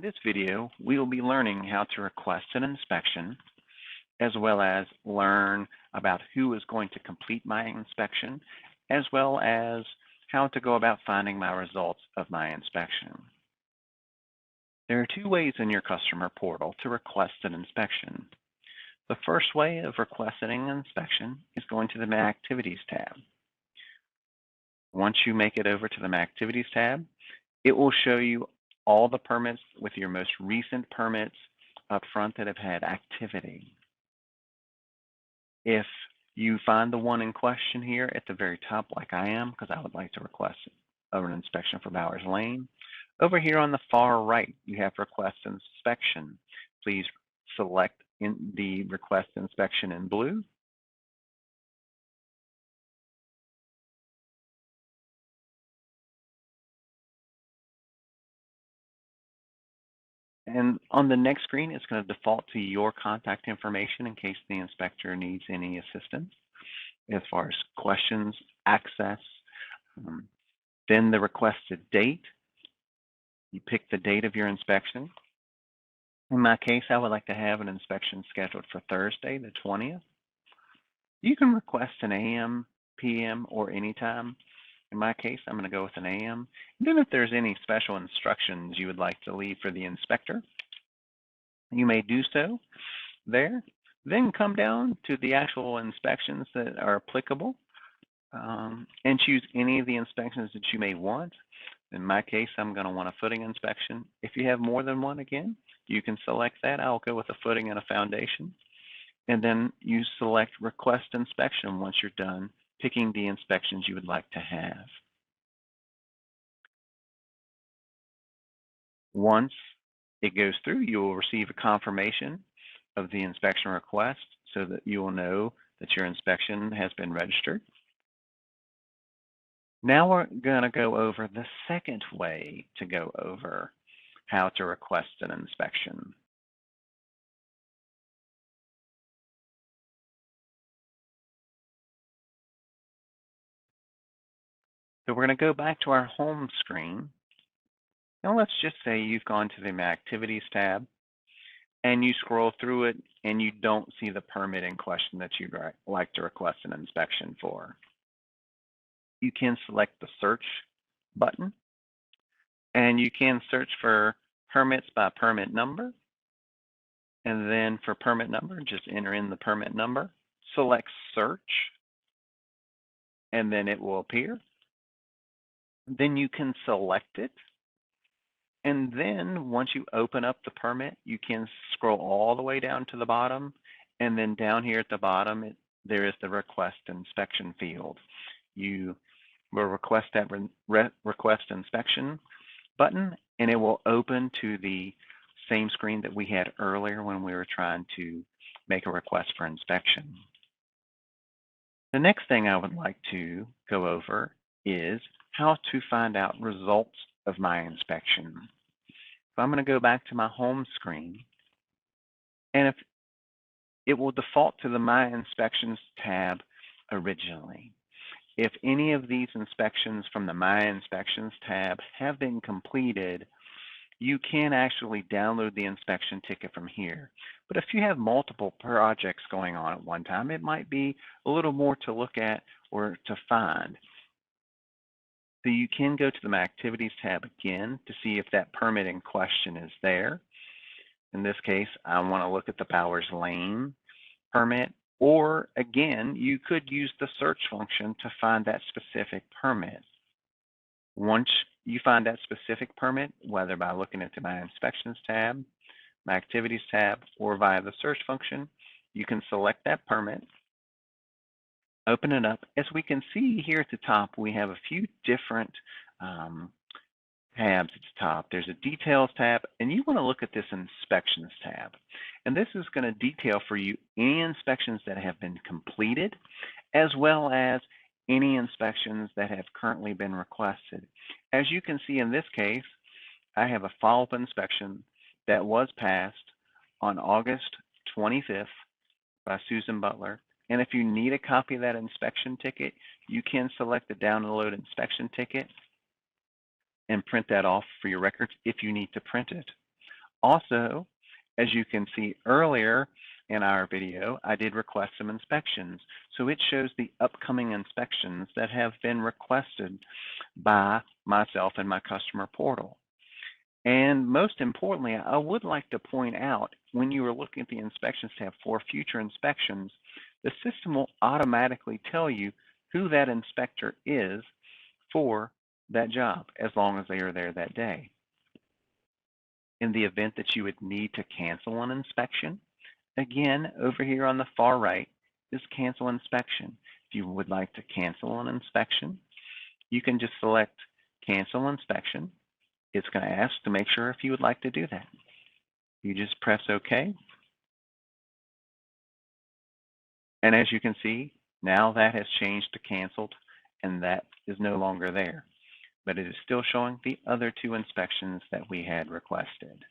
In this video, we will be learning how to request an inspection, as well as learn about who is going to complete my inspection, as well as how to go about finding my results of my inspection. There are two ways in your customer portal to request an inspection. The first way of requesting an inspection is going to the My Activities tab. Once you make it over to the My Activities tab, it will show you all the permits with your most recent permits up front that have had activity. If you find the one in question here at the very top, like I am, because I would like to request an inspection for Bowers Lane, over here on the far right, you have Request Inspection. Please select in the Request Inspection in blue. And on the next screen, it's going to default to your contact information in case the inspector needs any assistance as far as questions, access. Then the requested date. You pick the date of your inspection. In my case, I would like to have an inspection scheduled for Thursday, the 20th. You can request an AM, PM, or anytime. In my case, I'm going to go with an AM. And then if there's any special instructions you would like to leave for the inspector, you may do so there. Then come down to the actual inspections that are applicable and choose any of the inspections that you may want. In my case, I'm going to want a footing inspection. If you have more than one, again, you can select that. I'll go with a footing and a foundation. And then you select Request Inspection once you're done picking the inspections you would like to have. Once it goes through, you will receive a confirmation of the inspection request so that you will know that your inspection has been registered. Now we're going to go over the second way to go over how to request an inspection. So we're going to go back to our home screen. Now let's just say you've gone to the My Activities tab and you scroll through it and you don't see the permit in question that you'd like to request an inspection for. You can select the search button and you can search for permits by permit number. And then for permit number, just enter in the permit number, select search, and then it will appear. Then you can select it. And then once you open up the permit, you can scroll all the way down to the bottom. And then down here at the bottom, there is the Request Inspection field. You will request that Request Inspection button, and it will open to the same screen that we had earlier when we were trying to make a request for inspection. The next thing I would like to go over is how to find out results of my inspection. So I'm going to go back to my home screen, and if it will default to the My Inspections tab originally. If any of these inspections from the My Inspections tab have been completed, you can actually download the inspection ticket from here. But if you have multiple projects going on at one time, it might be a little more to look at or to find. So you can go to the My Activities tab again to see if that permit in question is there. In this case, I want to look at the Bowers Lane permit, or again, you could use the search function to find that specific permit. Once you find that specific permit, whether by looking at the My Inspections tab, My Activities tab, or via the search function, you can select that permit, open it up. As we can see here at the top, we have a few different tabs at the top. There's a Details tab, and you want to look at this Inspections tab. And this is going to detail for you any inspections that have been completed, as well as any inspections that have currently been requested. As you can see in this case, I have a follow-up inspection that was passed on August 25th by Susan Butler. And if you need a copy of that inspection ticket, you can select the Download Inspection Ticket and print that off for your records if you need to print it. Also, as you can see earlier in our video, I did request some inspections. So it shows the upcoming inspections that have been requested by myself and my customer portal. And most importantly, I would like to point out when you are looking at the inspections tab for future inspections, the system will automatically tell you who that inspector is for that job as long as they are there that day. In the event that you would need to cancel an inspection, again, over here on the far right is cancel inspection. If you would like to cancel an inspection, you can just select cancel inspection. It's going to ask to make sure if you would like to do that. You just press OK. And as you can see, now that has changed to canceled, and that is no longer there. But it is still showing the other two inspections that we had requested.